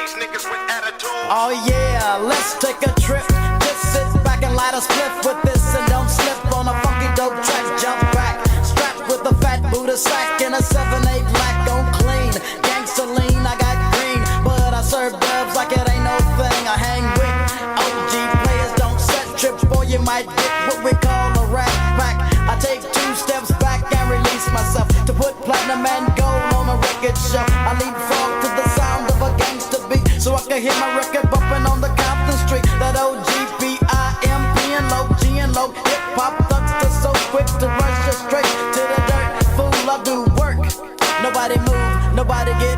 these niggas with attitude. Oh yeah, let's take a trip. Just sit back and light a spliff with this and don't slip on a funky dope track. Jump back, strapped with a fat Buddha sack and a 7/8 black on clean. Gangsta lean, I got green, but I serve dubs like it ain't no thing. I hang with OG players, don't set trip or you might get what we call a rat pack. I take 2 steps back and release myself to put platinum and gold on a record shelf. I leapfrog to the sound of a gangsta beat so I can hear my record bumping on